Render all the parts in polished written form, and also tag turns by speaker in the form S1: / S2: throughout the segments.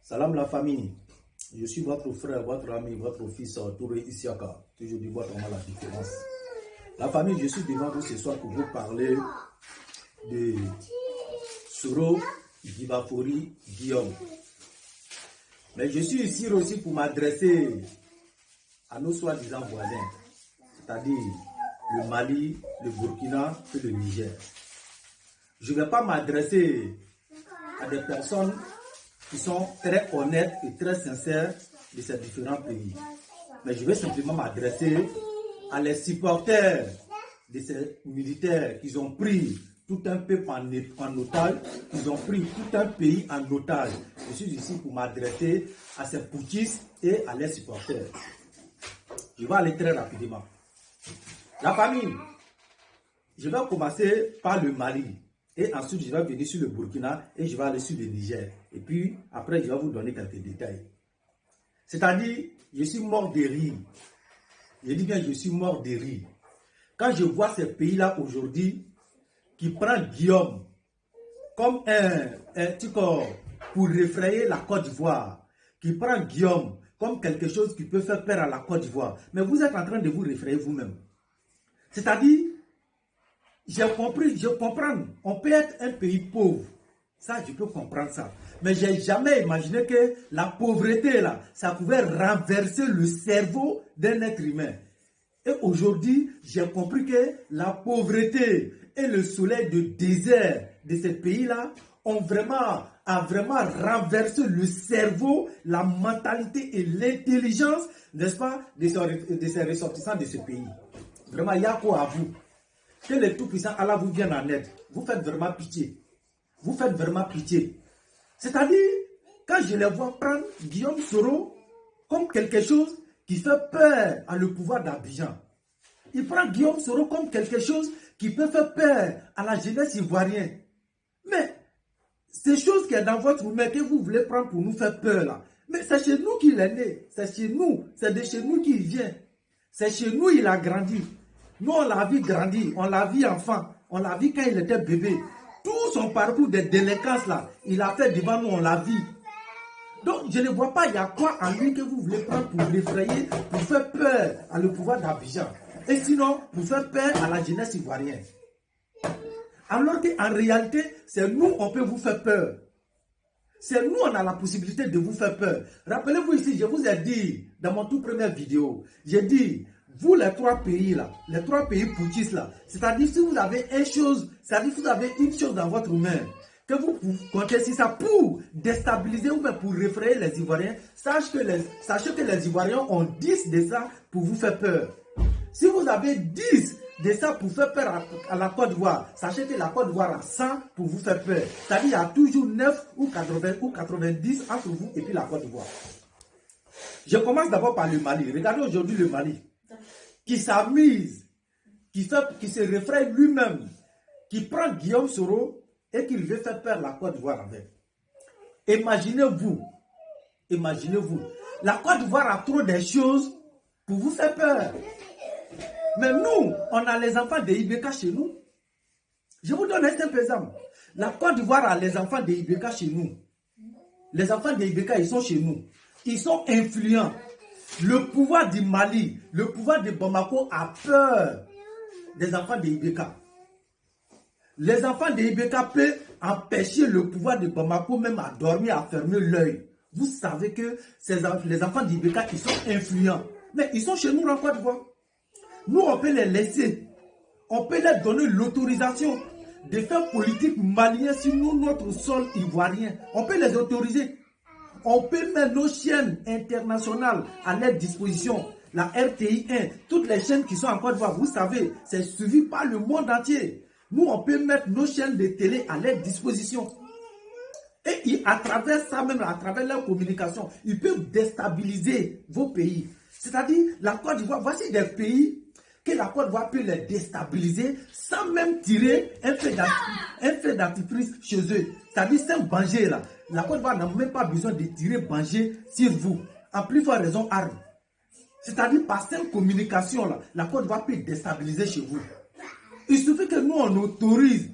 S1: Salam la famille, je suis votre frère, votre ami, votre fils Touré Isiaka, toujours du bois la différence. La famille, je suis devant vous ce soir pour vous parler de Soro Dibafori Guillaume. Mais je suis ici aussi pour m'adresser à nos soi-disant voisins, c'est-à-dire le Mali, le Burkina et le Niger. Je ne vais pas m'adresser à des personnes qui sont très honnêtes et très sincères de ces différents pays. Mais je vais simplement m'adresser à les supporters de ces militaires qui ont pris tout un peuple en otage, ils ont pris tout un pays en otage. Je suis ici pour m'adresser à ces putschistes et à leurs supporters. Je vais aller très rapidement. La famille, je vais commencer par le Mali. Et ensuite, je vais venir sur le Burkina et je vais aller sur le Niger. Et puis, après, je vais vous donner quelques détails. C'est-à-dire, je suis mort de rire. Je dis bien, je suis mort de rire. Quand je vois ces pays-là aujourd'hui, qui prennent Guillaume comme un corps pour réfrayer la Côte d'Ivoire, qui prend Guillaume comme quelque chose qui peut faire peur à la Côte d'Ivoire. Mais vous êtes en train de vous réfrayer vous-même. C'est-à-dire, je comprends, on peut être un pays pauvre, ça je peux comprendre ça, mais j'ai jamais imaginé que la pauvreté là, ça pouvait renverser le cerveau d'un être humain. Et aujourd'hui, j'ai compris que la pauvreté et le soleil de désert de ces pays-là a vraiment renversé le cerveau, la mentalité et l'intelligence, n'est-ce pas, de ces ressortissants de ce pays. Vraiment, il y a quoi à vous? Que le Tout-Puissant Allah vous vienne en aide. Vous faites vraiment pitié. Vous faites vraiment pitié. C'est-à-dire, quand je les vois prendre Guillaume Soro comme quelque chose qui fait peur à le pouvoir d'Abidjan. Il prend Guillaume Soro comme quelque chose qui peut faire peur à la jeunesse ivoirienne. Mais ces choses qui est dans votre main que vous voulez prendre pour nous faire peur là, mais c'est chez nous qu'il est né. C'est chez nous. C'est de chez nous qu'il vient. C'est chez nous il a grandi. Nous, on l'a vu grandir, on l'a vu enfant, on l'a vu quand il était bébé. Tout son parcours de délinquance là, il a fait devant nous, on l'a vu. Donc, je ne vois pas, il y a quoi en lui que vous voulez prendre pour l'effrayer, pour faire peur à le pouvoir d'Abidjan. Et sinon, pour faire peur à la jeunesse ivoirienne. Alors qu'en réalité, c'est nous, on peut vous faire peur. C'est nous, on a la possibilité de vous faire peur. Rappelez-vous ici, je vous ai dit, dans mon tout première vidéo, j'ai dit, vous les trois pays là, les trois pays putschistes là, c'est-à-dire si vous avez vous avez une chose dans votre main, que vous comptez sur ça pour déstabiliser ou même pour réfrayer les Ivoiriens, sachez que les Ivoiriens ont 10 de ça pour vous faire peur. Si vous avez 10 de ça pour faire peur à la Côte d'Ivoire, sachez que la Côte d'Ivoire a 100 pour vous faire peur. C'est-à-dire qu'il y a toujours 9 ou 80 ou 90 entre vous et puis la Côte d'Ivoire. Je commence d'abord par le Mali. Regardez aujourd'hui le Mali. Qui s'amuse, qui se réfraie lui-même, qui prend Guillaume Soro et qui veut faire peur la Côte d'Ivoire avec. Imaginez-vous, la Côte d'Ivoire a trop de choses pour vous faire peur. Mais nous, on a les enfants de Ibeka chez nous. Je vous donne un simple exemple. La Côte d'Ivoire a les enfants de Ibeka chez nous. Les enfants de Ibeka, ils sont chez nous. Ils sont influents. Le pouvoir du Mali, le pouvoir de Bamako a peur des enfants de Ibeka. Les enfants de Ibeka peuvent empêcher le pouvoir de Bamako même à dormir, à fermer l'œil. Vous savez que les enfants d'Ibeka, ils sont influents. Mais ils sont chez nous en Côte d'Ivoire. Nous, on peut les laisser. On peut leur donner l'autorisation de faire politique malienne sur notre sol ivoirien. On peut les autoriser. On peut mettre nos chaînes internationales à leur disposition. La RTI 1, toutes les chaînes qui sont en Côte d'Ivoire, vous savez, c'est suivi par le monde entier. Nous, on peut mettre nos chaînes de télé à leur disposition. Et à travers ça, même à travers leur communication, ils peuvent déstabiliser vos pays. C'est-à-dire, la Côte d'Ivoire, voici des pays que la Côte d'Ivoire peut les déstabiliser sans même tirer un feu d'artifice chez eux. C'est-à-dire, c'est un danger là. La Côte d'Ivoire n'a même pas besoin de tirer danger sur vous. En plus forte raison, arme. C'est-à-dire, par cette communication là, la Côte d'Ivoire peut déstabiliser chez vous. Il suffit que nous, on autorise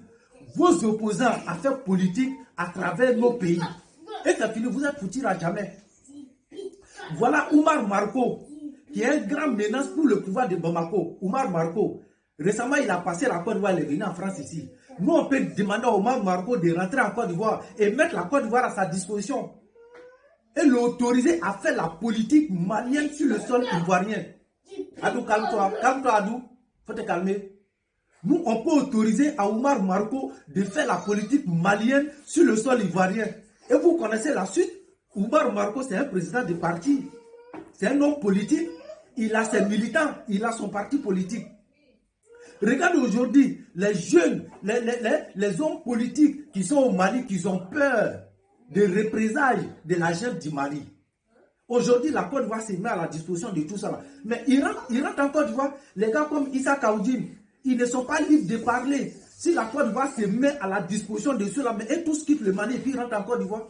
S1: vos opposants à faire politique à travers nos pays. Et c'est fini, vous êtes foutus à jamais. Voilà Oumar Marco, qui est une grande menace pour le pouvoir de Bamako. Oumar Marco, récemment, il a passé la Côte d'Ivoire, il est venu en France ici. Nous, on peut demander à Oumar Marco de rentrer en Côte d'Ivoire et mettre la Côte d'Ivoire à sa disposition. Et l'autoriser à faire la politique malienne sur le sol ivoirien. Adou, calme-toi, Adou, faut te calmer. Nous, on peut autoriser à Oumar Marco de faire la politique malienne sur le sol ivoirien. Et vous connaissez la suite. Oumar Marco, c'est un président de parti. C'est un homme politique. Il a ses militants. Il a son parti politique. Regardez aujourd'hui les jeunes, les hommes politiques qui sont au Mali, qui ont peur des représailles de la junte du Mali. Aujourd'hui, la Côte d'Ivoire se met à la disposition de tout ça. Mais il rentre en Côte d'Ivoire. Les gars comme Issa Kaoudim, ils ne sont pas libres de parler. Si la Côte d'Ivoire se met à la disposition de ceux-là, mais et tous quittent le Mali et puis ils rentrent en Côte d'Ivoire.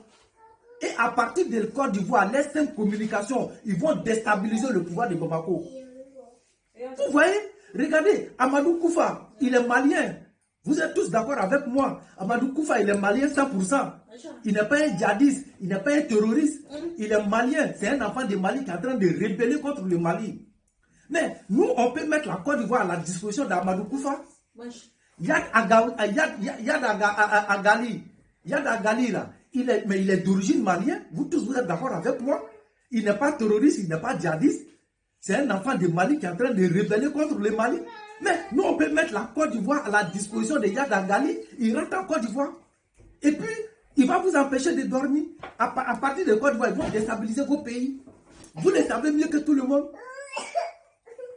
S1: Et à partir de la Côte d'Ivoire, les systèmes de communication, ils vont déstabiliser le pouvoir de Bamako. Vous voyez? Regardez, Amadou Koufa, il est malien. Vous êtes tous d'accord avec moi. Amadou Koufa, il est malien 100%. Il n'est pas un djihadiste, il n'est pas un terroriste. Il est malien. C'est un enfant de Mali qui est en train de rébeller contre le Mali. Mais nous, on peut mettre la Côte d'Ivoire à la disposition d'Amadou Koufa. Yad Agali, là, il est d'origine malienne. Vous tous, vous êtes d'accord avec moi. Il n'est pas terroriste, il n'est pas djihadiste. C'est un enfant de Mali qui est en train de rébeller contre le Mali. Mais nous, on peut mettre la Côte d'Ivoire à la disposition de Yad Agali. Il rentre en Côte d'Ivoire. Et puis, il va vous empêcher de dormir. À partir de Côte d'Ivoire, ils vont déstabiliser vos pays. Vous le savez mieux que tout le monde.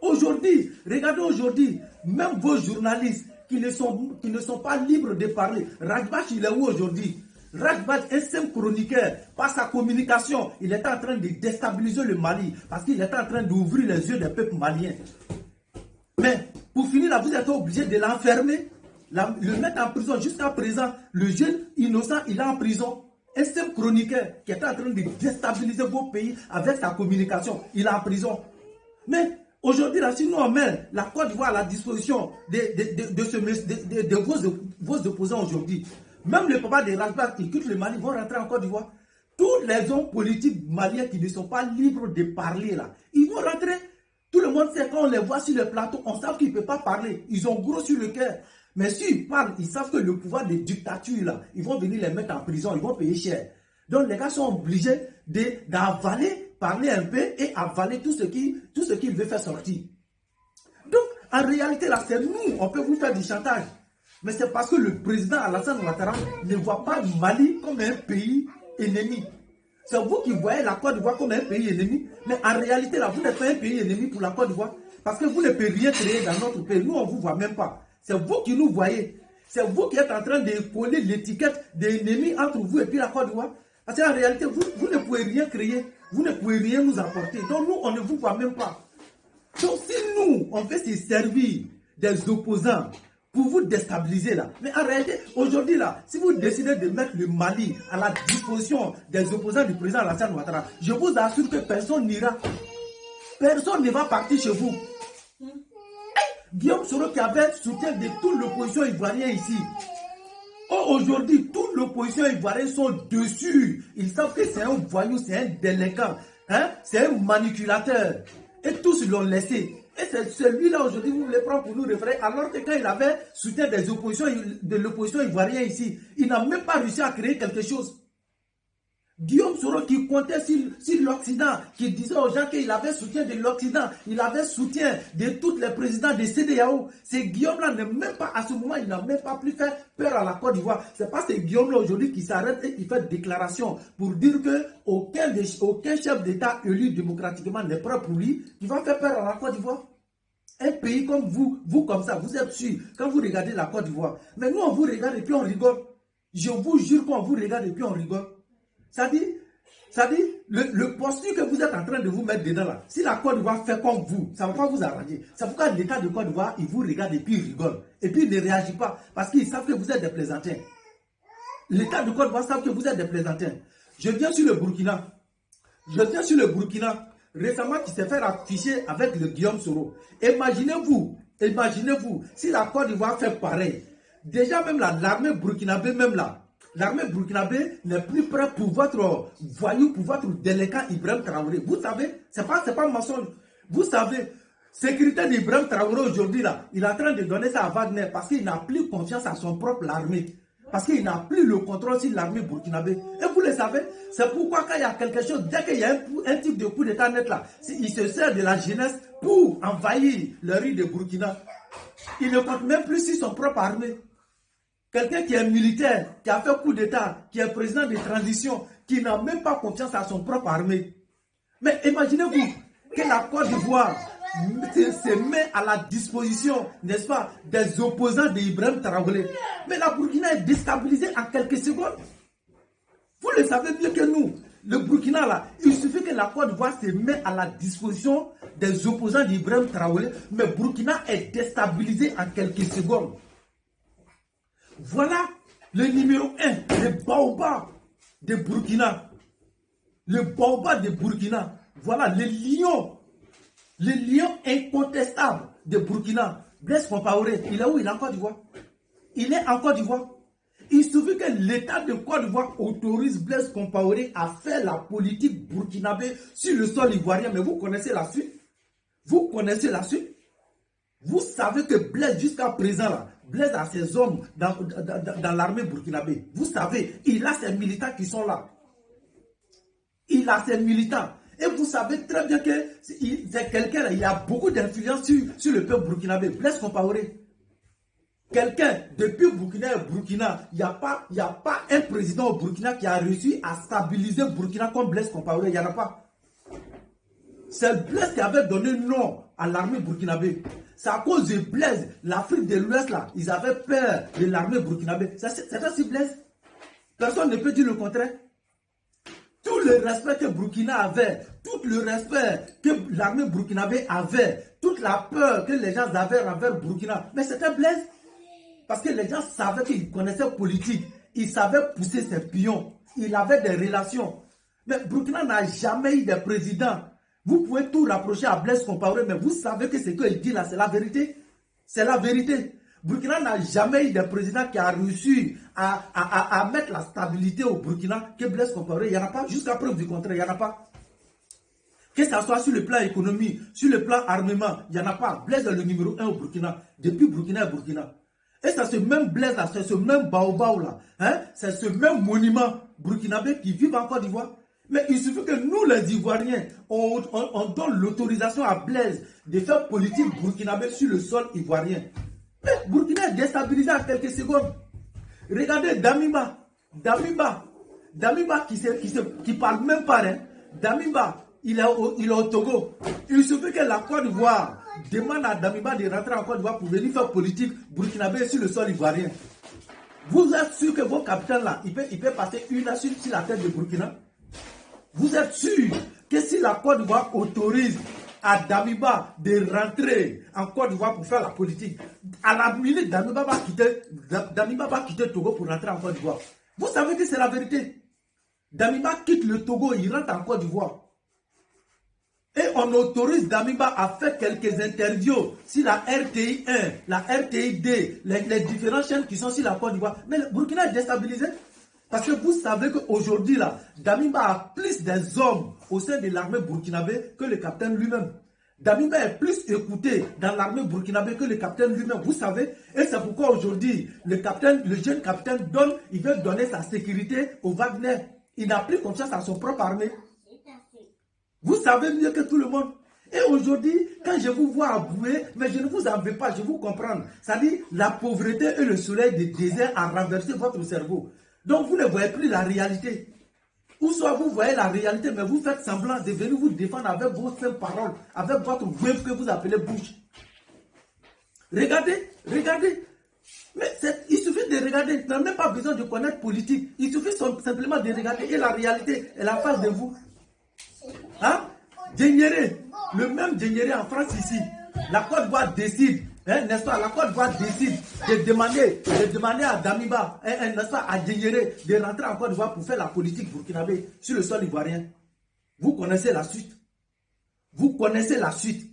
S1: Aujourd'hui, regardez aujourd'hui, même vos journalistes qui ne sont pas libres de parler. Rajbach, il est où aujourd'hui? Rajbach, un simple chroniqueur, par sa communication, il est en train de déstabiliser le Mali parce qu'il est en train d'ouvrir les yeux des peuples maliens. Mais pour finir, là, vous êtes obligé de l'enfermer, le mettre en prison. Jusqu'à présent, le jeune innocent, il est en prison. Un simple chroniqueur qui est en train de déstabiliser vos pays avec sa communication, il est en prison. Mais aujourd'hui, là, si nous on met la Côte d'Ivoire à la disposition de vos opposants aujourd'hui, même les papas de Rajbach qui quittent le Mali vont rentrer en Côte d'Ivoire. Tous les hommes politiques maliens qui ne sont pas libres de parler là, ils vont rentrer. Tout le monde sait quand on les voit sur le plateau, on sait qu'ils ne peuvent pas parler. Ils ont gros sur le cœur. Mais s'ils parlent, ils savent que le pouvoir de dictature là, ils vont venir les mettre en prison, ils vont payer cher. Donc les gars sont obligés d'avaler, parler un peu et avaler tout ce qu'ils veulent faire sortir. Donc en réalité là, c'est nous, on peut vous faire du chantage. Mais c'est parce que le président Alassane Ouattara ne voit pas le Mali comme un pays ennemi. C'est vous qui voyez la Côte d'Ivoire comme un pays ennemi. Mais en réalité, là, vous n'êtes pas un pays ennemi pour la Côte d'Ivoire. Parce que vous ne pouvez rien créer dans notre pays. Nous, on ne vous voit même pas. C'est vous qui nous voyez. C'est vous qui êtes en train de coller l'étiquette d'ennemi entre vous et puis la Côte d'Ivoire. Parce qu'en réalité, vous ne pouvez rien créer. Vous ne pouvez rien nous apporter. Donc nous, on ne vous voit même pas. Donc si nous, on veut se servir des opposants pour vous déstabiliser là. Mais en réalité, aujourd'hui là, si vous décidez de mettre le Mali à la disposition des opposants du président Alassane Ouattara, je vous assure que personne n'ira. Personne ne va partir chez vous. Guillaume Soro qui avait soutien de toute l'opposition ivoirienne ici. Aujourd'hui, toute l'opposition ivoirienne sont dessus. Ils savent que c'est un voyou, c'est un délinquant, hein? C'est un manipulateur. Et tous l'ont laissé. Et c'est celui-là aujourd'hui, vous le prenez pour nous référer, alors que quand il avait soutien de l'opposition ivoirienne ici, il n'a même pas réussi à créer quelque chose. Guillaume Soro qui comptait sur l'Occident, qui disait aux gens qu'il avait soutien de l'Occident, il avait soutien de tous les présidents de CEDEAO. C'est Guillaume-là, même pas à ce moment, il n'a même pas pu faire peur à la Côte d'Ivoire. C'est pas ce Guillaume-là aujourd'hui qui s'arrête et qui fait une déclaration pour dire que aucun chef d'État élu démocratiquement n'est prêt pour lui, qui va faire peur à la Côte d'Ivoire. Un pays comme vous comme ça, vous êtes sûr, quand vous regardez la Côte d'Ivoire, mais nous on vous regarde et puis on rigole. Je vous jure qu'on vous regarde et puis on rigole. Ça dit, le posture que vous êtes en train de vous mettre dedans là, si la Côte d'Ivoire fait comme vous, ça ne va pas vous arranger. C'est pourquoi l'État de Côte d'Ivoire, il vous regarde et puis il rigole. Et puis il ne réagit pas, parce qu'ils savent que vous êtes des plaisantins. L'État de Côte d'Ivoire savent que vous êtes des plaisantins. Je viens sur le Burkina. Récemment, qui s'est fait afficher avec le Guillaume Soro. Imaginez-vous, si la Côte d'Ivoire fait pareil. Déjà même là, l'armée burkinabé, même là, l'armée burkinabé n'est plus prête pour votre voyou, pour votre délinquant Ibrahim Traoré. Vous savez, c'est pas un mensonge. Vous savez, sécurité d'Ibrahim Traoré aujourd'hui là, il est en train de donner ça à Wagner parce qu'il n'a plus confiance à son propre armée. Parce qu'il n'a plus le contrôle sur l'armée burkinabé. Et vous le savez, c'est pourquoi quand il y a quelque chose, dès qu'il y a un type de coup d'état net là, il se sert de la jeunesse pour envahir le riz de Burkina. Il ne compte même plus sur son propre armée. Quelqu'un qui est militaire, qui a fait coup d'état, qui est président de transition, qui n'a même pas confiance à son propre armée. Mais imaginez-vous que la Côte d'Ivoire se met à la disposition, n'est-ce pas, des opposants d'Ibrahim Traoré. Mais la Burkina est déstabilisée en quelques secondes. Vous le savez mieux que nous. Le Burkina, là, il suffit que la Côte d'Ivoire se mette à la disposition des opposants d'Ibrahim Traoré, mais Burkina est déstabilisé en quelques secondes. Voilà le numéro 1, le baobab de Burkina. Le baobab de Burkina. Voilà le lion incontestable de Burkina. Blaise Compaoré, il est où? Il est en Côte d'Ivoire. Il est en Côte d'Ivoire. Il suffit que l'État de Côte d'Ivoire autorise Blaise Compaoré à faire la politique burkinabé sur le sol ivoirien. Mais vous connaissez la suite? Vous connaissez la suite? Vous savez que Blaise, jusqu'à présent, là, Blaise a ses hommes dans l'armée burkinabé. Vous savez, il a ses militants qui sont là. Il a ses militants. Et vous savez très bien que c'est quelqu'un, il a beaucoup d'influence sur le peuple burkinabé. Blaise Compaoré. Quelqu'un, depuis Burkina, il n'y a pas un président au Burkina qui a réussi à stabiliser Burkina comme Blaise Compaoré. Il n'y en a pas. C'est Blaise qui avait donné nom à l'armée burkinabé. C'est à cause de Blaise, l'Afrique de l'Ouest, là, ils avaient peur de l'armée burkinabé. C'est aussi Blaise. Personne ne peut dire le contraire. Tout le respect que Burkina avait, tout le respect que l'armée burkinabé avait, toute la peur que les gens avaient envers Burkina, mais c'était Blaise. Parce que les gens savaient qu'il connaissait politique, il savait pousser ses pions, il avait des relations. Mais Burkina n'a jamais eu de président. Vous pouvez tout rapprocher à Blaise Compaoré, mais vous savez que ce qu'il dit là, c'est la vérité. C'est la vérité. Burkina n'a jamais eu de président qui a réussi à mettre la stabilité au Burkina que Blaise Compaoré. Il n'y en a pas. Jusqu'à preuve du contraire, il n'y en a pas. Que ce soit sur le plan économie, sur le plan armement, il n'y en a pas. Blaise est le numéro 1 au Burkina. Depuis Burkina et Burkina. Et c'est ce même Blaise là, c'est ce même baobab là. Hein? C'est ce même monument burkinabé qui vit en Côte d'Ivoire. Mais il suffit que nous, les Ivoiriens, on donne l'autorisation à Blaise de faire politique burkinabé sur le sol ivoirien. Mais Burkina est déstabilisé en quelques secondes. Regardez Damiba qui parle même pas. Hein. Damiba, il est au Togo. Il suffit que la Côte d'Ivoire demande à Damiba de rentrer en Côte d'Ivoire pour venir faire politique burkinabé sur le sol ivoirien. Vous êtes sûr que vos capitaines là, il peut passer une heure sur la tête de Burkina? Vous êtes sûr que si la Côte d'Ivoire autorise à Damiba de rentrer en Côte d'Ivoire pour faire la politique, à la minute, Damiba va quitter Togo pour rentrer en Côte d'Ivoire. Vous savez que c'est la vérité. Damiba quitte le Togo, il rentre en Côte d'Ivoire. Et on autorise Damiba à faire quelques interviews sur la RTI 1, la RTI 2, les différentes chaînes qui sont sur la Côte d'Ivoire. Mais le Burkina est déstabilisé. Parce que vous savez qu'aujourd'hui, là, Damiba a plus des hommes au sein de l'armée burkinabé que le capitaine lui-même. Damiba est plus écouté dans l'armée burkinabé que le capitaine lui-même, vous savez. Et c'est pourquoi aujourd'hui, le jeune capitaine il veut donner sa sécurité au Wagner. Il n'a plus confiance à son propre armée. Vous savez mieux que tout le monde. Et aujourd'hui, quand je vous vois abouer, mais je ne vous en veux pas, je vous comprends. Ça dit, la pauvreté et le soleil du désert a renversé votre cerveau. Donc vous ne voyez plus la réalité. Ou soit vous voyez la réalité, mais vous faites semblant de venir vous défendre avec vos simples paroles, avec votre web que vous appelez bouche. Regardez. Mais il suffit de regarder, vous n'avez même pas besoin de connaître politique. Il suffit simplement de regarder et la réalité est la face de vous. Hein? Djengéré, le même Djengéré en France ici, la Côte d'Ivoire décide. N'est-ce pas, la Côte d'Ivoire décide de demander à Damiba, n'est-ce pas, à Djengéré de rentrer en Côte d'Ivoire pour faire la politique burkinabé sur le sol ivoirien. Vous connaissez la suite. Vous connaissez la suite.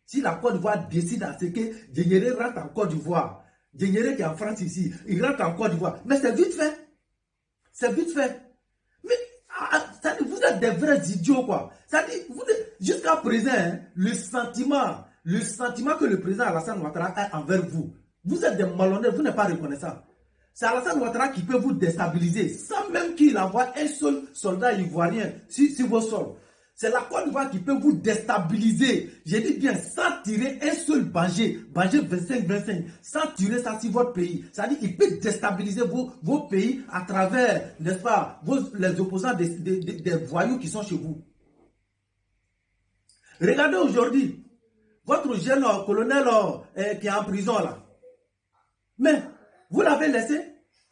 S1: Si la Côte d'Ivoire décide à ce que Djengéré rentre en Côte d'Ivoire, Diengéré qui est en France ici, il rentre en Côte d'Ivoire. Mais c'est vite fait. C'est vite fait. Mais vous êtes des vrais idiots, quoi. Jusqu'à présent, hein, le sentiment que le président Alassane Ouattara a envers vous, vous êtes des malhonnêtes, vous n'êtes pas reconnaissant. C'est Alassane Ouattara qui peut vous déstabiliser sans même qu'il envoie un seul soldat ivoirien sur vos sols. C'est la Côte d'Ivoire qui peut vous déstabiliser. J'ai dit bien, sans tirer un seul Bangé 25-25, sans tirer ça sur votre pays. C'est-à-dire qu'il peut déstabiliser vos pays à travers, n'est-ce pas, les opposants des voyous qui sont chez vous. Regardez aujourd'hui, votre jeune colonel qui est en prison là. Mais vous l'avez laissé.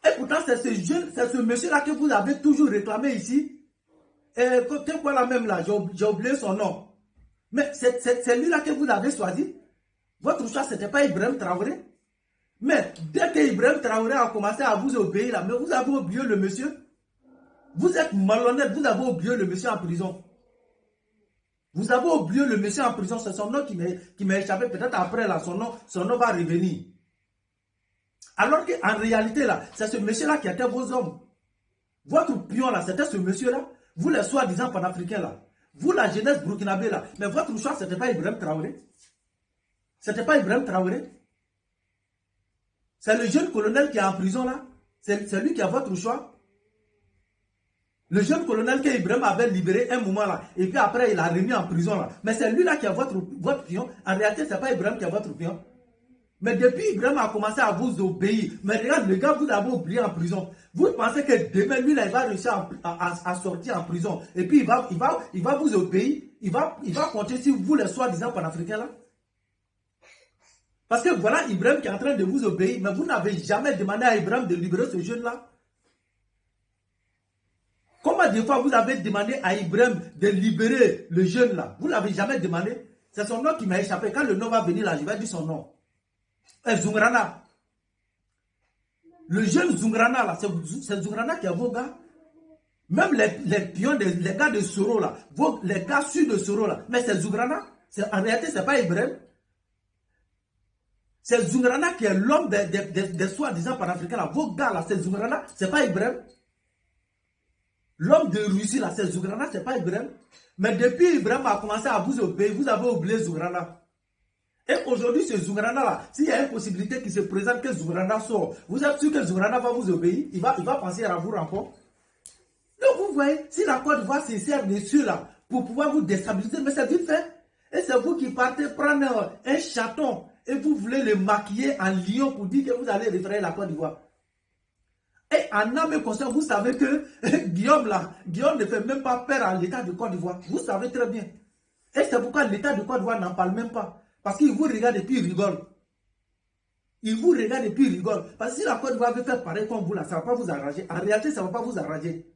S1: Et pourtant, c'est ce monsieur-là que vous avez toujours réclamé ici. C'est quoi la même là? J'ai oublié son nom. Mais c'est lui-là que vous avez choisi. Votre choix, ce n'était pas Ibrahim Traoré. Mais dès que Ibrahim Traoré a commencé à vous obéir là, mais vous avez oublié le monsieur. Vous êtes malhonnête, vous avez oublié le monsieur en prison. Vous avez oublié le monsieur en prison, c'est son nom qui m'a échappé. Peut-être après là, son nom va revenir. Alors qu'en réalité là, c'est ce monsieur-là qui était vos hommes. Votre pion là, c'était ce monsieur-là. Vous les soi-disant panafricains là, vous la jeunesse burkinabé là, mais votre choix c'était pas Ibrahim Traoré. C'était pas Ibrahim Traoré. C'est le jeune colonel qui est en prison là. C'est lui qui a votre choix. Le jeune colonel que Ibrahim avait libéré un moment là, et puis après il a remis en prison là. Mais c'est lui là qui a votre pion. En réalité, c'est pas Ibrahim qui a votre pion. Mais depuis Ibrahim a commencé à vous obéir. Mais regarde, le gars, vous l'avez oublié en prison. Vous pensez que demain, lui, là, il va réussir à sortir en prison. Et puis, il va vous obéir. Il va compter sur vous, les soi-disant panafricains, là. Parce que voilà Ibrahim qui est en train de vous obéir. Mais vous n'avez jamais demandé à Ibrahim de libérer ce jeune-là. Combien de fois vous avez demandé à Ibrahim de libérer le jeune-là? Vous ne l'avez jamais demandé. C'est son nom qui m'a échappé. Quand le nom va venir là, je vais dire son nom. Zungrana. Le jeune Zungrana là, c'est Zungrana qui a vos gars. Même les pions, les gars de Soro là, les gars sûrs de Soro là, mais c'est Zungrana. En réalité, ce n'est pas Ibrahim. C'est Zungrana qui est l'homme des soi-disant panafricains là. Vos gars là, c'est Zungrana, ce n'est pas Ibrahim. L'homme de Russie là, c'est Zungrana, ce n'est pas Ibrahim. Mais depuis Ibrahim a commencé à vous obéir, vous avez oublié Zungrana. Et aujourd'hui, ce Zungrana là, s'il y a une possibilité qui se présente que Zungrana sort, vous êtes sûr que Zungrana va vous obéir? Il va penser à vous encore. Donc vous voyez, si la Côte d'Ivoire se sert de ceux-là pour pouvoir vous déstabiliser, mais c'est vite fait. Et c'est vous qui partez prendre un chaton et vous voulez le maquiller en lion pour dire que vous allez référer la Côte d'Ivoire. Et en âme et conscience, vous savez que Guillaume ne fait même pas peur à l'État de Côte d'Ivoire. Vous savez très bien. Et c'est pourquoi l'État de Côte d'Ivoire n'en parle même pas. Parce qu'il vous regarde et puis il rigole. Il vous regarde et puis il rigole. Parce que si la Côte d'Ivoire veut faire pareil comme vous là, ça ne va pas vous arranger. En réalité, ça ne va pas vous arranger.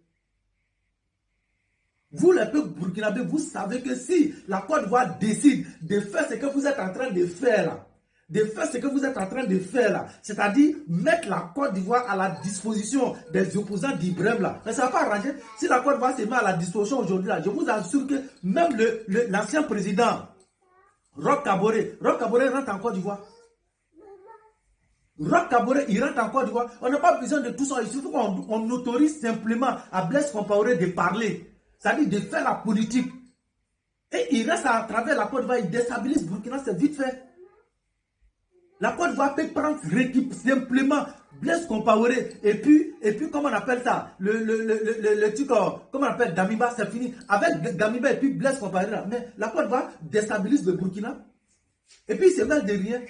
S1: Vous, les peuples burkinabés, vous savez que si la Côte d'Ivoire décide de faire ce que vous êtes en train de faire là, c'est-à-dire mettre la Côte d'Ivoire à la disposition des opposants d'Ibrahim là, mais ça ne va pas arranger. Si la Côte d'Ivoire se met à la disposition aujourd'hui là, je vous assure que même l'ancien président Roch Kaboré rentre en Côte d'Ivoire. Roch Kaboré, il rentre en Côte d'Ivoire. On n'a pas besoin de tout ça. Il suffit qu'on autorise simplement à Blaise Compaoré de parler. C'est-à-dire de faire la politique. Et il reste à travers la Côte d'Ivoire, il déstabilise Burkina, c'est vite fait. La Côte d'Ivoire peut prendre simplement Blaise Compaoré et puis comment on appelle ça, le truc, comment on appelle Damiba, c'est fini. Avec Damiba et puis Blaise Compaoré là. Mais la Côte d'Ivoire déstabilise le Burkina. Et puis c'est même de rien.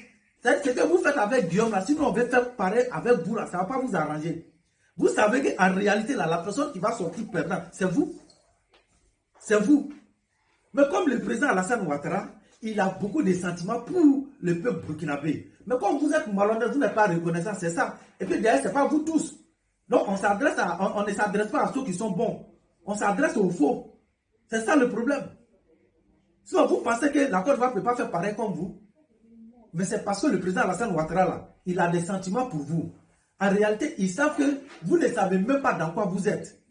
S1: C'est ce que vous faites avec Guillaume là. Sinon on veut faire pareil avec vous là, ça ne va pas vous arranger. Vous savez qu'en réalité là, la personne qui va sortir perdant, c'est vous. C'est vous. Mais comme le président Alassane Ouattara, il a beaucoup de sentiments pour le peuple burkinabé. Mais comme vous êtes malhonnête, vous n'êtes pas reconnaissant, c'est ça. Et puis derrière, ce n'est pas vous tous. Donc on ne s'adresse pas à ceux qui sont bons. On s'adresse aux faux. C'est ça le problème. Sinon vous pensez que la Côte d'Ivoire ne peut pas faire pareil comme vous. Mais c'est parce que le président Alassane Ouattara, là, il a des sentiments pour vous. En réalité, ils savent que vous ne savez même pas dans quoi vous êtes.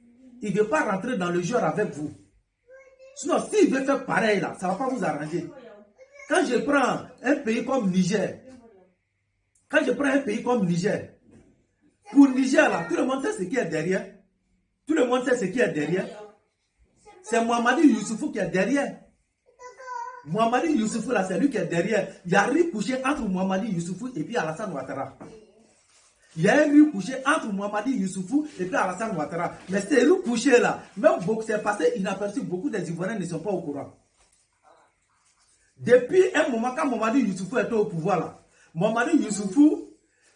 S1: Il ne veut pas rentrer dans le jeu avec vous. Sinon, s'il veut faire pareil, là, ça ne va pas vous arranger. Quand je prends un pays comme Niger, Quand je prends un pays comme Niger, pour Niger, là, tout le monde sait ce qui est derrière. Tout le monde sait ce qui est derrière. C'est Mohamedou Youssoufou qui est derrière. Mohamedou Youssoufou, là, c'est lui qui est derrière. Il y a rien couché entre Mohamedou Youssoufou et puis Alassane Ouattara. Il y a un riz couché entre Mohamedou Youssoufou et puis Alassane Ouattara. Mais c'est riz couché là. Même c'est passé inaperçu. Beaucoup des Ivoiriens ne sont pas au courant. Depuis un moment, quand Mohamedou Youssoufou était au pouvoir là, Mohamedou Youssoufou,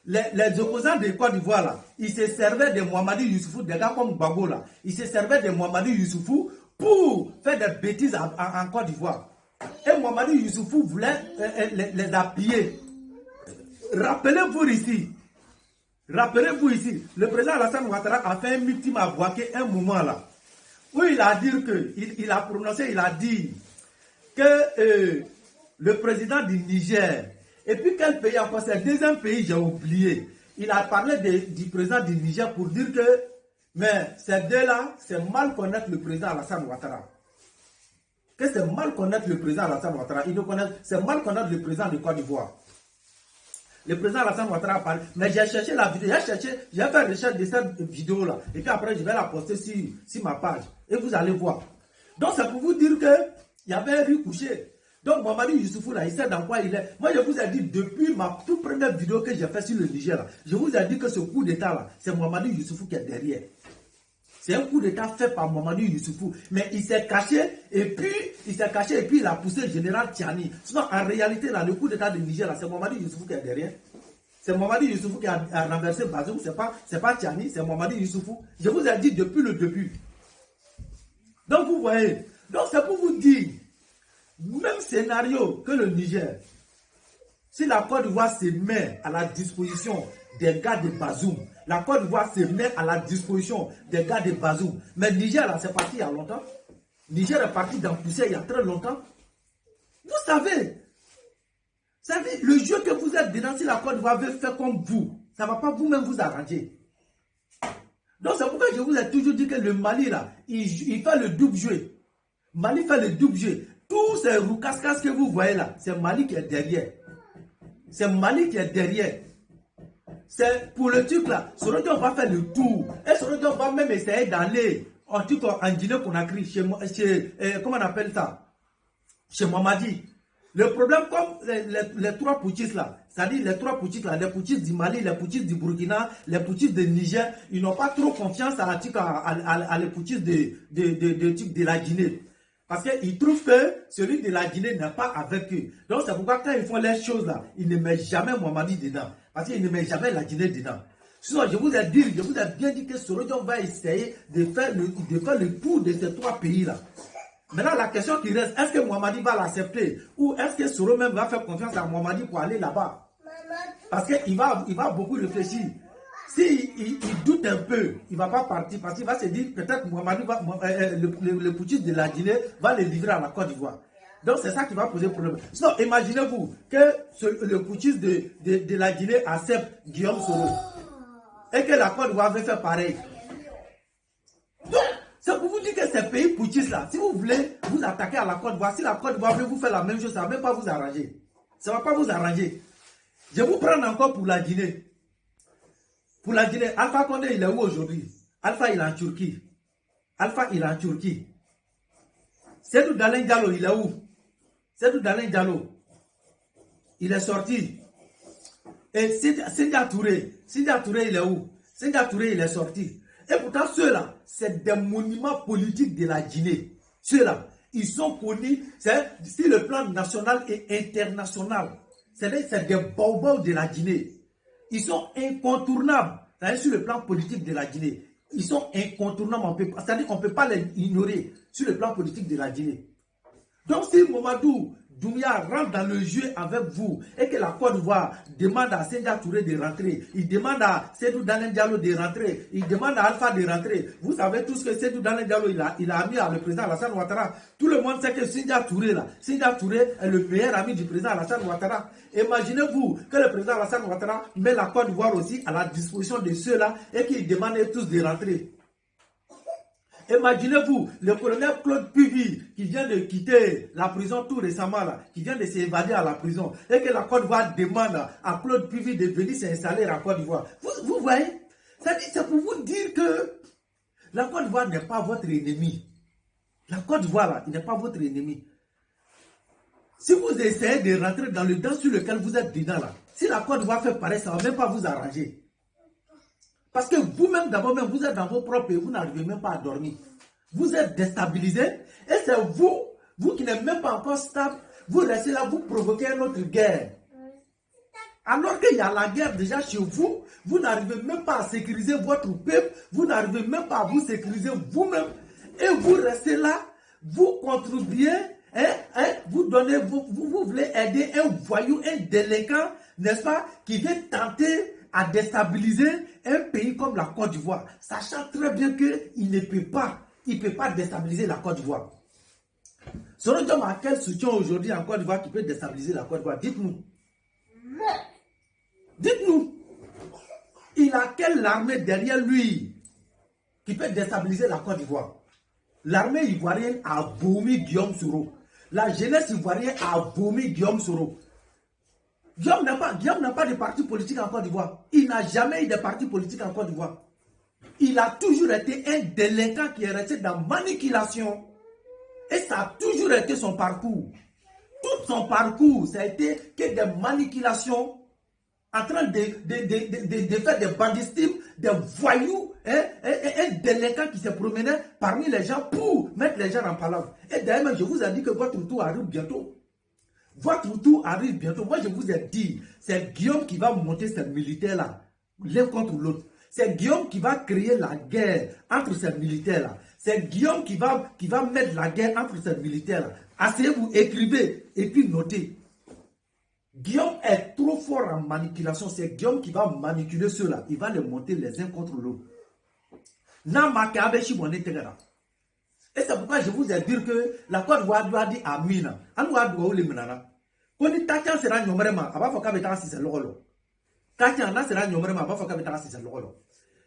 S1: les opposants de Côte d'Ivoire là, ils se servaient de Mohamedou Youssoufou, des gars comme Gbagbo là, ils se servaient de Mohamedou Youssoufou pour faire des bêtises en Côte d'Ivoire. Et Mohamedou Youssoufou voulait les appuyer. Rappelez-vous ici, le président Alassane Ouattara a fait un meeting à Bouaké un moment là, où il a dit que, il a prononcé, il a dit que le président du Niger, et puis quel pays encore, c'est le deuxième pays, j'ai oublié, il a parlé du président du Niger pour dire que, mais ces deux-là, c'est mal connaître le président Alassane Ouattara. Que c'est mal connaître le président Alassane Ouattara, c'est mal connaître le président de Côte d'Ivoire. Le président Alassane Ouattara a parlé, mais j'ai cherché la vidéo, j'ai fait recherche de cette vidéo-là, et puis après je vais la poster sur ma page, et vous allez voir. Donc c'est pour vous dire que il y avait un riz couché. Donc Mohamedou Youssoufou là, il sait dans quoi il est. Moi je vous ai dit depuis ma toute première vidéo que j'ai fait sur le Niger là, je vous ai dit que ce coup d'état là, c'est Mohamedou Youssoufou qui est derrière. C'est un coup d'état fait par Mohamedou Youssoufou. Mais il s'est caché et puis il a poussé le général Tiani. Sinon, en réalité, là, le coup d'état de Niger, c'est Mohamedou Youssoufou qui est derrière. C'est Mohamedou Youssoufou qui a renversé Bazoum. C'est pas Tiani, c'est Mohamedou Youssoufou. Je vous ai dit depuis le début. Donc vous voyez. Donc c'est pour vous dire, même scénario que le Niger. Si la Côte d'Ivoire se met à la disposition des gars de Bazoum, la Côte d'Ivoire se met à la disposition des gars de Bazoum. Mais Niger, là, c'est parti il y a longtemps. Niger est parti d'en pousser il y a très longtemps. Vous savez, le jeu que vous êtes dedans, si la Côte d'Ivoire veut faire comme vous, ça ne va pas vous-même vous arranger. Donc c'est pourquoi je vous ai toujours dit que le Mali, là, il fait le double jeu. Mali fait le double jeu. Tous ces roucascas que vous voyez là, c'est Mali qui est derrière. C'est Mali qui est derrière. C'est pour le truc là, Sorodio va faire le tour. Et Sorodio va même essayer d'aller en Guinée-Conakry, comment on appelle ça? Chez Mamadi. Le problème, comme les trois putschistes là, c'est-à-dire les trois putschistes là, les putschistes du Mali, les putschistes du Burkina, les putschistes du Niger, ils n'ont pas trop confiance à les putschistes de la Guinée. Parce qu'ils trouvent que celui de la Guinée n'est pas avec eux. Donc c'est pourquoi quand ils font les choses là, ils ne mettent jamais Mamadi dedans. Parce qu'ils ne mettent jamais la Guinée dedans. Sinon, je vous ai bien dit que Sorodio va essayer de faire le tour de ces trois pays-là. Maintenant, la question qui reste, est-ce que Mamadi va l'accepter? Ou est-ce que Soro même va faire confiance à Mamadi pour aller là-bas? Parce qu'il va beaucoup réfléchir. S'il doute un peu, il ne va pas partir parce qu'il va se dire peut-être Mamadi le putschiste de la Guinée va le livrer à la Côte d'Ivoire. Donc c'est ça qui va poser problème. Sinon, imaginez-vous que le putschiste de la Guinée accepte Guillaume Soro et que la Côte d'Ivoire veut faire pareil. Donc, c'est pour vous dire que ces pays putschistes là, si vous voulez vous attaquer à la Côte d'Ivoire, si la Côte d'Ivoire veut vous faire la même chose, ça ne va même pas vous arranger. Ça ne va pas vous arranger. Je vais vous prendre encore pour la Guinée. Pour la Guinée, Alpha Condé, il est où aujourd'hui? Alpha, il est en Turquie. Seydou Dalein Diallo, il est où? Seydou Dalein Diallo, il est sorti. Et Sindia Touré, il est où? Sindia Touré, il est sorti. Et pourtant, ceux-là, c'est des monuments politiques de la Guinée. Ceux-là, ils sont connus, c'est sur le plan national et international. C'est des baobabs de la Guinée. Ils sont incontournables, sur le plan politique de la Guinée. Ils sont incontournables, c'est-à-dire qu'on ne peut pas les ignorer sur le plan politique de la Guinée. Donc si Mamadou Doumbouya rentre dans le jeu avec vous et que la Côte d'Ivoire demande à Sindia Touré de rentrer, il demande à Seydou Dalein Diallo de rentrer, il demande à Alpha de rentrer. Vous savez tous que Seydou Dalein Diallo, il a mis à le président Alassane Ouattara. Tout le monde sait que Sindia Touré est le meilleur ami du président Alassane Ouattara. Imaginez-vous que le président Alassane Ouattara met la Côte d'Ivoire aussi à la disposition de ceux-là et qu'ils demandent tous de rentrer. Imaginez-vous, le colonel Claude Puvis, qui vient de quitter la prison tout récemment, là, qui vient de s'évader à la prison, et que la Côte d'Ivoire demande à Claude Puvis de venir s'installer en Côte d'Ivoire. Vous voyez, c'est pour vous dire que la Côte d'Ivoire n'est pas votre ennemi. La Côte d'Ivoire, là, il n'est pas votre ennemi. Si vous essayez de rentrer dans le temps sur lequel vous êtes dedans, là, si la Côte d'Ivoire fait pareil, ça ne va même pas vous arranger. Parce que vous-même, d'abord, même, vous êtes dans vos propres pays, vous n'arrivez même pas à dormir. Vous êtes déstabilisé et c'est vous qui n'êtes même pas encore stable, vous restez là, vous provoquez une autre guerre. Alors qu'il y a la guerre déjà chez vous, vous n'arrivez même pas à sécuriser votre peuple, vous n'arrivez même pas à vous sécuriser vous-même. Et vous restez là, vous contribuez, vous donnez, vous voulez aider un voyou, un délinquant, n'est-ce pas, qui vient tenter à déstabiliser un pays comme la Côte d'Ivoire, sachant très bien qu'il ne peut pas, déstabiliser la Côte d'Ivoire. Selon Dieu, à quel soutien aujourd'hui en Côte d'Ivoire qui peut déstabiliser la Côte d'Ivoire? Dites-nous. Dites-nous. Il a quelle armée derrière lui qui peut déstabiliser la Côte d'Ivoire? L'armée ivoirienne a vomi Guillaume Soro. La jeunesse ivoirienne a vomi Guillaume Soro. Guillaume n'a pas de parti politique en Côte d'Ivoire. Il n'a jamais eu de parti politique en Côte d'Ivoire. Il a toujours été un délinquant qui est resté dans la manipulation. Et ça a toujours été son parcours. Tout son parcours, ça a été que des manipulations en train de faire des banditismes, des voyous, un délinquant qui se promenait parmi les gens pour mettre les gens en palabre. Et d'ailleurs, je vous ai dit que votre tour arrive bientôt. Votre tour arrive bientôt. Moi, je vous ai dit, c'est Guillaume qui va monter ces militaires-là, l'un contre l'autre. C'est Guillaume qui va créer la guerre entre ces militaires-là. C'est Guillaume qui va mettre la guerre entre ces militaires-là. Asseyez-vous, écrivez et puis notez. Guillaume est trop fort en manipulation. C'est Guillaume qui va manipuler ceux-là. Il va les monter les uns contre l'autre. Et c'est pourquoi je vous ai dit que la Côte d'Ivoire doit dire Amina. Quand il t'a sera nombrement, avant faut qu'elle si c'est l'olo. Quand il sera nombrement, avant faut qu'elle si c'est l'olo.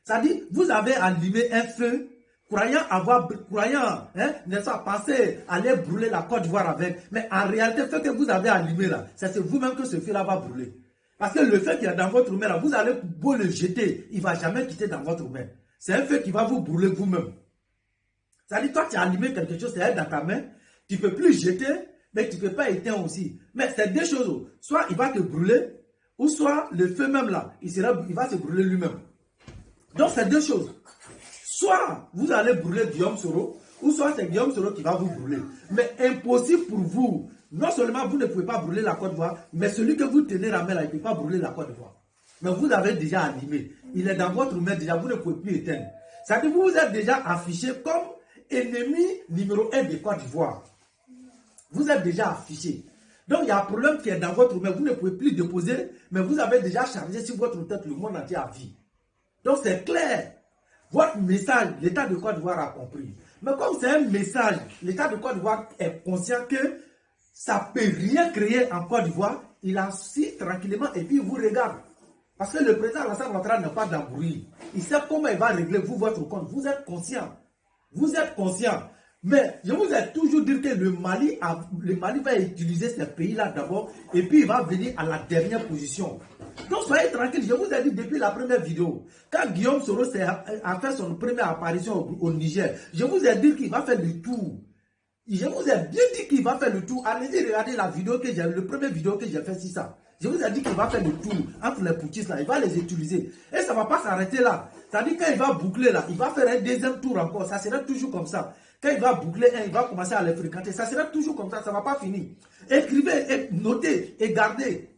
S1: Ça dit, vous avez allumé un feu, croyant, n'est-ce pas, penser aller brûler la Côte d'Ivoire avec. Mais en réalité, le feu que vous avez allumé là, c'est vous-même que ce feu-là va brûler. Parce que le feu qui est dans votre main là, vous allez beau le jeter, il ne va jamais quitter dans votre main. C'est un feu qui va vous brûler vous-même. Ça dit, toi, tu as allumé quelque chose, c'est dans ta main, tu ne peux plus jeter, mais tu ne peux pas éteindre aussi. Mais c'est deux choses. Soit il va te brûler, ou soit le feu même là, il va se brûler lui-même. Donc, c'est deux choses. Soit vous allez brûler Guillaume Soro, ou soit c'est Guillaume Soro qui va vous brûler. Mais impossible pour vous. Non seulement vous ne pouvez pas brûler la Côte d'Ivoire, mais celui que vous tenez la main là, il ne peut pas brûler la Côte d'Ivoire. Mais vous avez déjà allumé. Il est dans votre main déjà, vous ne pouvez plus éteindre. Ça veut dire que vous êtes déjà affiché comme ennemi numéro 1 de Côte d'Ivoire. Vous êtes déjà affiché. Donc il y a un problème qui est dans votre main, vous ne pouvez plus déposer, mais vous avez déjà chargé sur votre tête le monde entier à vie. Donc c'est clair. Votre message, l'État de Côte d'Ivoire a compris. Mais comme c'est un message, l'État de Côte d'Ivoire est conscient que ça ne peut rien créer en Côte d'Ivoire, il assis tranquillement et puis il vous regarde. Parce que le président Alassane Ouattara n'a pas d'embrouille. Il sait comment il va régler vous votre compte. Vous êtes conscient. Vous êtes conscient. Mais je vous ai toujours dit que le Mali va utiliser ces pays-là d'abord et puis il va venir à la dernière position. Donc soyez tranquille, je vous ai dit depuis la première vidéo, quand Guillaume Soro a fait son première apparition au Niger, je vous ai dit qu'il va faire le tour. Je vous ai bien dit qu'il va faire le tour. Allez-y regarder la vidéo que j'ai, le premier vidéo que j'ai fait sur ça. Je vous ai dit qu'il va faire le tour entre les putschistes là, il va les utiliser. Et ça ne va pas s'arrêter là. C'est-à-dire quand il va boucler là, il va faire un deuxième tour encore. Ça sera toujours comme ça. Quand il va boucler un, il va commencer à les fréquenter. Ça sera toujours comme ça ne va pas finir. Écrivez, et notez et gardez.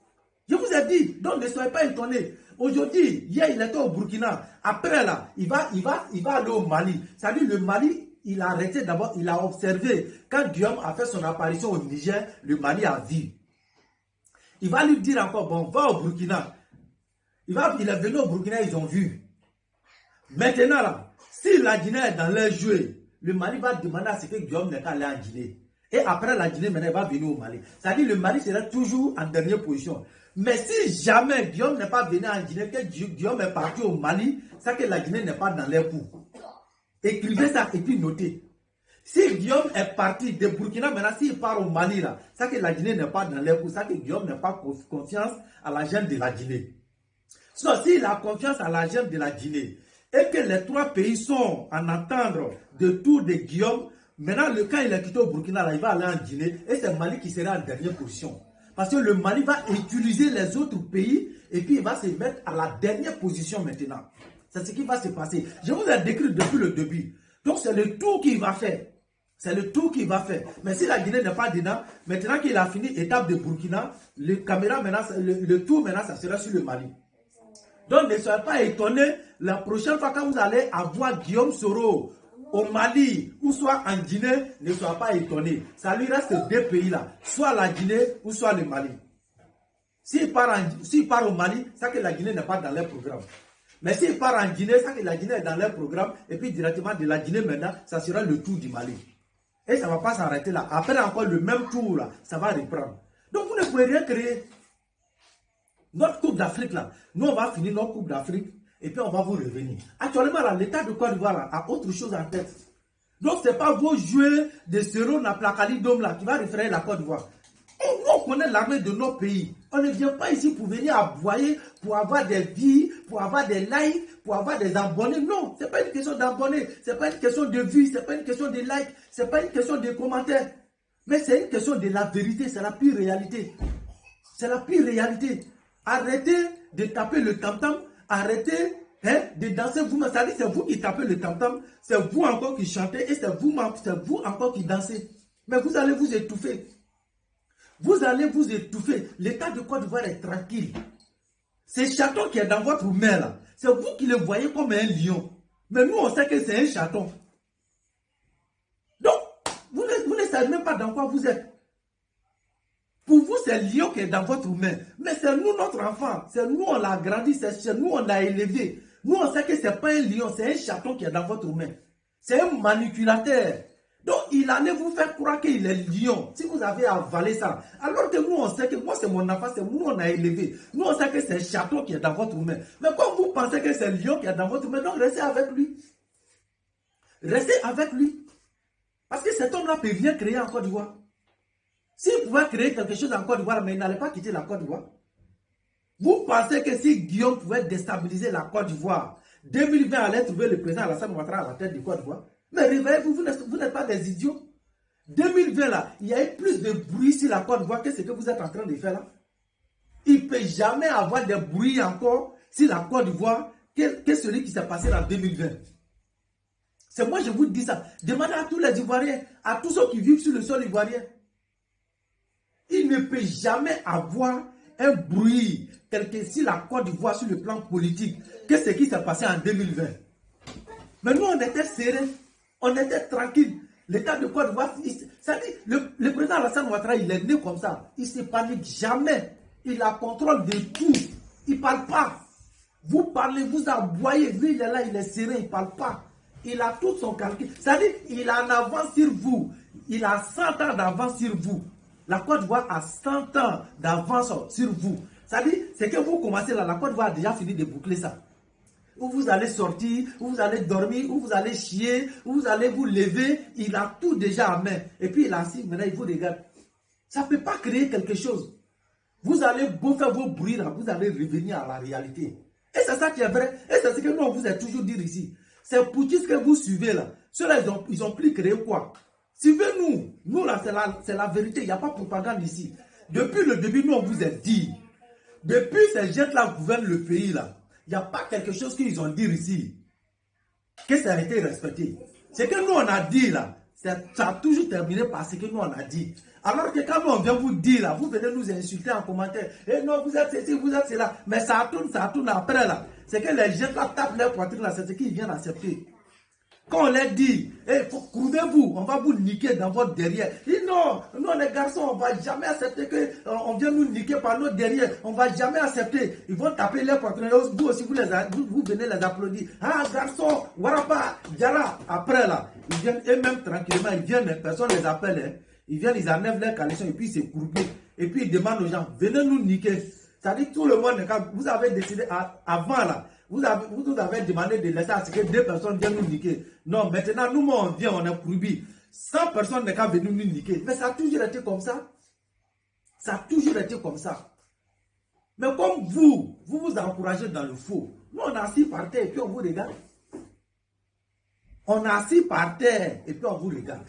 S1: Je vous ai dit, donc ne soyez pas étonnés. Aujourd'hui, hier il était au Burkina. Après là, il va aller au Mali. C'est-à-dire le Mali, il a arrêté d'abord, il a observé. Quand Guillaume a fait son apparition au Niger, le Mali a vu. Il va lui dire encore, bon, va au Burkina. Il est venu au Burkina, ils ont vu. Maintenant, là, si la Guinée est dans leur jeu, le Mali va demander à ce que Guillaume n'est pas allé en Guinée. Et après la Guinée, maintenant, il va venir au Mali. C'est-à-dire le Mali sera toujours en dernière position. Mais si jamais Guillaume n'est pas venu en Guinée, que Guillaume est parti au Mali, c'est que la Guinée n'est pas dans leur coup. Écrivez ça et puis notez. Si Guillaume est parti de Burkina, maintenant s'il part au Mali, là, ça que la Guinée n'est pas dans les coups, ça que Guillaume n'a pas confiance à la jeune de la Guinée. Sinon, s'il a confiance à la jeune de la Guinée, et que les trois pays sont en attendre de tour de Guillaume, maintenant, quand il est quitté au Burkina, là, il va aller en Guinée, et c'est le Mali qui sera en dernière position. Parce que le Mali va utiliser les autres pays, et puis il va se mettre à la dernière position maintenant. C'est ce qui va se passer. Je vous ai décrit depuis le début. Donc, c'est le tour qu'il va faire. C'est le tour qu'il va faire. Mais si la Guinée n'est pas dedans, maintenant qu'il a fini étape de Burkina, le tour maintenant, ça sera sur le Mali. Donc, ne soyez pas étonnés, la prochaine fois quand vous allez avoir Guillaume Soro au Mali ou soit en Guinée, ne soyez pas étonnés. Ça lui reste deux pays-là, soit la Guinée ou soit le Mali. S'il part au Mali, ça que la Guinée n'est pas dans leur programme. Mais s'il part en Guinée, ça que la Guinée est dans leur programme, et puis directement de la Guinée maintenant, ça sera le tour du Mali. Et ça ne va pas s'arrêter là. Après encore le même tour là, ça va reprendre. Donc vous ne pouvez rien créer. Notre Coupe d'Afrique là, nous on va finir notre Coupe d'Afrique et puis on va vous revenir. Actuellement là, l'État de Côte d'Ivoire a autre chose en tête. Donc ce n'est pas vos joueurs de Sero Naplakali Dom là qui va référer la Côte d'Ivoire. Nous on connaît l'armée de nos pays. On ne vient pas ici pour venir aboyer, pour avoir des vies, pour avoir des likes, pour avoir des abonnés. Non, ce n'est pas une question d'abonnés, ce n'est pas une question de vues, ce n'est pas une question de likes, ce n'est pas une question de commentaires. Mais c'est une question de la vérité, c'est la pure réalité. C'est la pure réalité. Arrêtez de taper le tam-tam, arrêtez de danser vous-même. Ça dit c'est vous qui tapez le tam-tam, c'est vous encore qui chantez et c'est vous encore qui dansez. Mais vous allez vous étouffer. Vous allez vous étouffer. L'État de Côte d'Ivoire est tranquille. Ce chaton qui est dans votre main là, c'est vous qui le voyez comme un lion. Mais nous on sait que c'est un chaton. Donc, vous ne savez même pas dans quoi vous êtes. Pour vous, c'est le lion qui est dans votre main. Mais c'est nous, notre enfant. C'est nous, on l'a grandi. C'est nous, on l'a élevé. Nous, on sait que ce n'est pas un lion, c'est un chaton qui est dans votre main. C'est un manipulateur. Donc, il allait vous faire croire qu'il est lion. Si vous avez avalé ça. Alors que nous, on sait que moi, c'est mon enfant, c'est nous, on a élevé. Nous, on sait que c'est un chaton qui est dans votre main. Mais quand vous pensez que c'est le lion qui est dans votre main, donc restez avec lui. Restez avec lui. Parce que cet homme-là peut rien créer en Côte d'Ivoire. S'il pouvait créer quelque chose en Côte d'Ivoire, mais il n'allait pas quitter la Côte d'Ivoire. Vous pensez que si Guillaume pouvait déstabiliser la Côte d'Ivoire, 2020 allait trouver le président Alassane Ouattara à la tête de Côte d'Ivoire? Mais réveillez-vous, vous n'êtes pas des idiots. 2020 là, il y a eu plus de bruit sur la Côte d'Ivoire que ce que vous êtes en train de faire là. Il ne peut jamais avoir de bruit encore sur la Côte d'Ivoire que celui qui s'est passé en 2020. C'est moi, je vous dis ça. Demandez à tous les Ivoiriens, à tous ceux qui vivent sur le sol ivoirien. Il ne peut jamais avoir un bruit tel que si la Côte d'Ivoire sur le plan politique que ce qui s'est passé en 2020. Mais nous, on était serrés, on était tranquilles. L'État de Côte d'Ivoire, le président Alassane Ouattara, il est né comme ça. Il ne se panique jamais. Il a contrôle de tout. Il ne parle pas. Vous parlez, vous aboyez. Lui, il est là, il est serré, il ne parle pas. Il a tout son calcul. C'est-à-dire, il a en avance sur vous. Il a 100 ans d'avance sur vous. La Côte d'Ivoire a 100 ans d'avance sur vous. C'est-à-dire, c'est que vous commencez là, la Côte d'Ivoire a déjà fini de boucler ça. Où vous allez sortir, où vous allez dormir, où vous allez chier, où vous allez vous lever, il a tout déjà en main. Et puis il a assis, maintenant il vous regarde. Ça ne peut pas créer quelque chose. Vous allez beau faire vos bruits là, vous allez revenir à la réalité. Et c'est ça qui est vrai. Et c'est ce que nous on vous a toujours dit ici. C'est pour qui ce que vous suivez là. Ceux-là, ils ont plus créé quoi? Suivez-nous. Nous là, c'est la vérité. Il n'y a pas de propagande ici. Depuis le début, nous on vous a dit. Depuis ces gens-là gouvernent le pays là. Il n'y a pas quelque chose qu'ils ont dit ici que ça a été respecté. Ce que nous on a dit là, ça a toujours terminé par ce que nous on a dit. Alors que quand nous on vient vous dire là, vous venez nous insulter en commentaire. Et non, vous êtes ceci, vous êtes cela. Mais ça tourne après là. C'est que les gens là tapent leur poitrine là, c'est ce qu'ils viennent accepter. Quand on leur dit, courez-vous, on va vous niquer dans votre derrière. Ils disent non, nous les garçons, on ne va jamais accepter qu'on vienne nous niquer par notre derrière. On ne va jamais accepter. Ils vont taper les poitrines. Vous aussi, vous venez les applaudir. Ah, garçon, warapa, diara. Après là, ils viennent eux-mêmes tranquillement, ils viennent, personne ne les appelle. Hein. Ils viennent, ils enlèvent leur caleçon et puis ils se courbent. Et puis ils demandent aux gens, venez nous niquer. C'est-à-dire tout le monde, vous avez décidé avant là. Vous avez demandé de laisser à ce que 2 personnes viennent nous niquer. Non, maintenant, nous, on vient, on est courbis. 100 personnes n'est qu'à venir nous niquer. Mais ça a toujours été comme ça. Ça a toujours été comme ça. Mais comme vous encouragez dans le faux. Nous, on est assis par terre et puis on vous regarde. On est assis par terre et puis on vous regarde.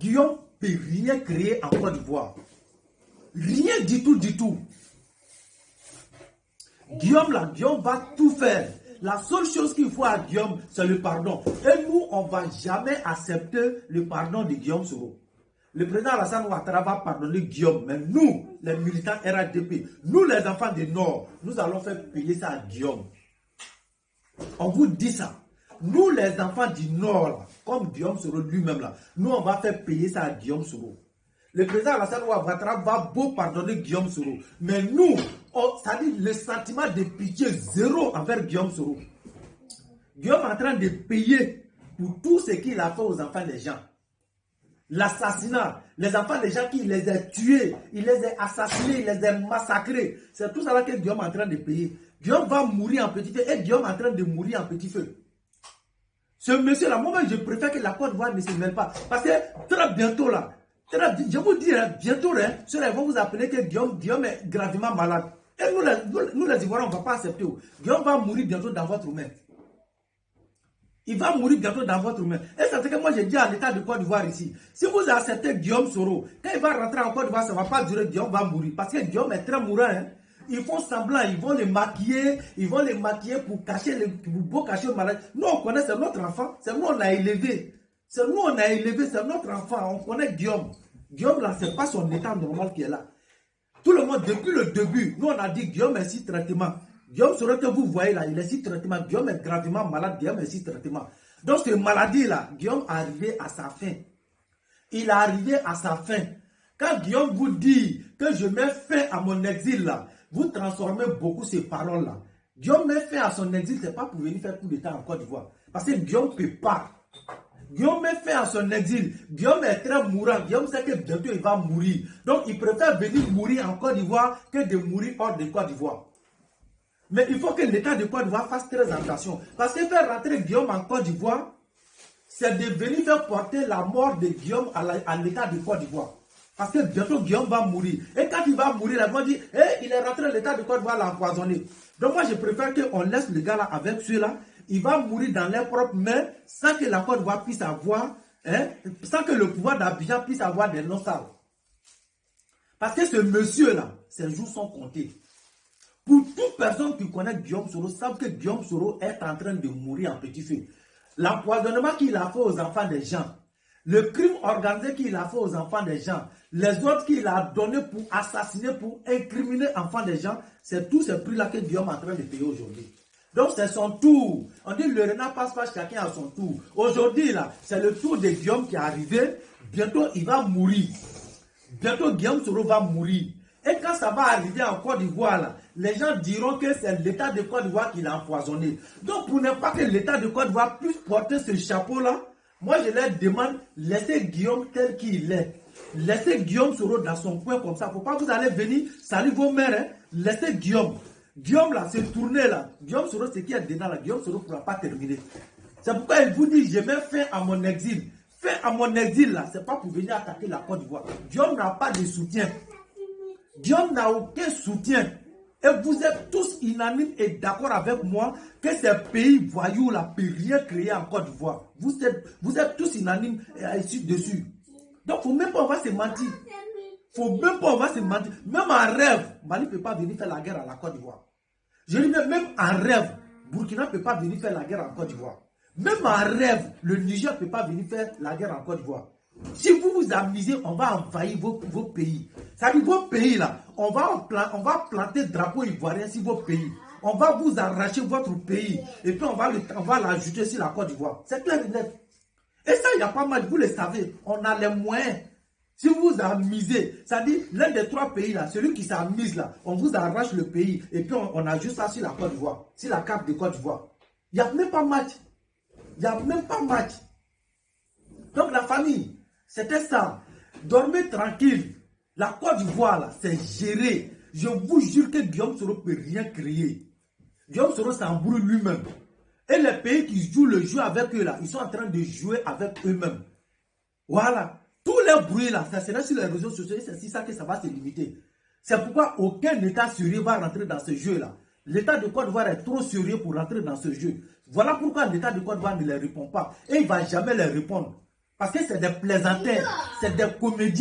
S1: Guillaume ne peut rien créer en Côte d'Ivoire. Rien du tout, du tout. Guillaume va tout faire. La seule chose qu'il faut à Guillaume, c'est le pardon. Et nous, on ne va jamais accepter le pardon de Guillaume Soro. Le président Alassane Ouattara va pardonner Guillaume, mais nous, les militants RADP, nous les enfants du Nord, nous allons faire payer ça à Guillaume. On vous dit ça. Nous, les enfants du Nord, comme Guillaume Soro lui-même là, nous, on va faire payer ça à Guillaume Soro. Le président Alassane Ouattara va beau pardonner Guillaume Soro, mais nous, c'est-à-dire le sentiment de pitié zéro envers Guillaume Soro. Guillaume est en train de payer pour tout ce qu'il a fait aux enfants des gens. L'assassinat, les enfants des gens qui les a tués, il les a assassinés, il les a massacrés. C'est tout ça que Guillaume est en train de payer. Guillaume va mourir en petit feu et Guillaume est en train de mourir en petit feu. Ce monsieur-là, moi, je préfère que la Côte d'Ivoire ne se mêle pas. Parce que très bientôt là, je vous dis, bientôt, ceux-là vont vous appeler que Guillaume est gravement malade. Et nous les Ivoiriens, on ne va pas accepter. Guillaume va mourir bientôt dans votre main. Il va mourir bientôt dans votre main. Et c'est ce que moi j'ai dit à l'État de Côte d'Ivoire ici. Si vous acceptez Guillaume Soro, quand il va rentrer en Côte d'Ivoire, ça ne va pas durer, Guillaume va mourir. Parce que Guillaume est très mourant. Hein. Ils font semblant, ils vont les maquiller pour cacher le malade. Nous, on connaît, c'est notre enfant, c'est nous, on a élevé. C'est nous, on a élevé, c'est notre enfant. On connaît Guillaume. Guillaume, là, ce n'est pas son état normal qui est là. Tout le monde, depuis le début, nous, on a dit Guillaume est sous traitement. Guillaume Soro que vous voyez là, il est sous traitement. Guillaume est gravement malade, Guillaume est sous traitement. Donc, cette maladie-là, Guillaume est arrivé à sa fin. Il est arrivé à sa fin. Quand Guillaume vous dit que je mets fin à mon exil là, vous transformez beaucoup ces paroles-là. Guillaume met fin à son exil, ce n'est pas pour venir faire coup d'État en Côte d'Ivoire. Parce que Guillaume ne peut pas. Guillaume met fin à son exil. Guillaume est très mourant. Guillaume sait que bientôt il va mourir. Donc, il préfère venir mourir en Côte d'Ivoire que de mourir hors de Côte d'Ivoire. Mais il faut que l'État de Côte d'Ivoire fasse très attention. Parce que faire rentrer Guillaume en Côte d'Ivoire, c'est de venir faire porter la mort de Guillaume à l'État de Côte d'Ivoire. Parce que bientôt Guillaume va mourir. Et quand il va mourir, ils vont dire, il est rentré, l'État de Côte d'Ivoire l'a empoisonné. Donc moi, je préfère qu'on laisse le gars là avec ceux-là. Il va mourir dans leurs propres mains sans que la Côte d'Ivoire puisse avoir, sans que le pouvoir d'Abidjan puisse avoir des noms sales. Parce que ce monsieur-là, ses jours sont comptés. Pour toute personne qui connaît Guillaume Soro, savent que Guillaume Soro est en train de mourir en petit feu. L'empoisonnement qu'il a fait aux enfants des gens, le crime organisé qu'il a fait aux enfants des gens, les ordres qu'il a donnés pour assassiner, pour incriminer les enfants des gens, c'est tous ces prix-là que Guillaume est en train de payer aujourd'hui. Donc c'est son tour. On dit le renard passe pas, chacun a son tour. Aujourd'hui, là, c'est le tour de Guillaume qui est arrivé. Bientôt, il va mourir. Bientôt, Guillaume Soro va mourir. Et quand ça va arriver en Côte d'Ivoire, là, les gens diront que c'est l'État de Côte d'Ivoire qui l'a empoisonné. Donc, pour ne pas que l'État de Côte d'Ivoire puisse porter ce chapeau-là, moi, je leur demande, laissez Guillaume tel qu'il est. Laissez Guillaume Soro dans son coin comme ça. Il ne faut pas vous allez venir saluer vos mères. Hein. Laissez Guillaume. Guillaume, là, c'est tourné, là. Guillaume Soro, c'est qui est dedans, là. Guillaume Soro ne pourra pas terminer. C'est pourquoi il vous dit, je mets fin à mon exil. Fin à mon exil, là, ce n'est pas pour venir attaquer la Côte d'Ivoire. Guillaume n'a pas de soutien. Guillaume n'a aucun soutien. Et vous êtes tous unanimes et d'accord avec moi que ces pays voyous-là ne peuvent rien créer en Côte d'Ivoire. Vous êtes tous unanimes et dessus. Donc, il ne faut même pas se mentir. Il ne faut même pas se mentir. Même en rêve, Mali ne peut pas venir faire la guerre à la Côte d'Ivoire. Je dis même en rêve, Burkina ne peut pas venir faire la guerre en Côte d'Ivoire. Même en rêve, le Niger ne peut pas venir faire la guerre en Côte d'Ivoire. Si vous vous amusez, on va envahir vos pays. Ça dit vos pays là, on va planter drapeau ivoirien sur vos pays. On va vous arracher votre pays. Et puis on va l'ajouter sur la Côte d'Ivoire. C'est clair et net. Et ça, il n'y a pas mal, vous le savez. On a les moyens. Si vous vous amusez, ça dit l'un des 3 pays là, celui qui s'amuse là, on vous arrache le pays. Et puis on ajoute ça sur la Côte d'Ivoire. Sur la carte de Côte d'Ivoire. Il n'y a même pas match. Il n'y a même pas match. Donc la famille, c'était ça. Dormez tranquille. La Côte d'Ivoire, là, c'est géré. Je vous jure que Guillaume Soro ne peut rien créer. Job Soros s'embrouille lui-même. Et les pays qui jouent le jeu avec eux là, ils sont en train de jouer avec eux-mêmes. Voilà. Tous les bruits là, ça sera sur les réseaux sociaux, c'est si ça que ça va se limiter. C'est pourquoi aucun État sérieux va rentrer dans ce jeu-là. L'État de Côte d'Ivoire est trop sérieux pour rentrer dans ce jeu. Voilà pourquoi l'État de Côte d'Ivoire ne les répond pas. Et il ne va jamais les répondre. Parce que c'est des plaisantins, c'est des comédiens.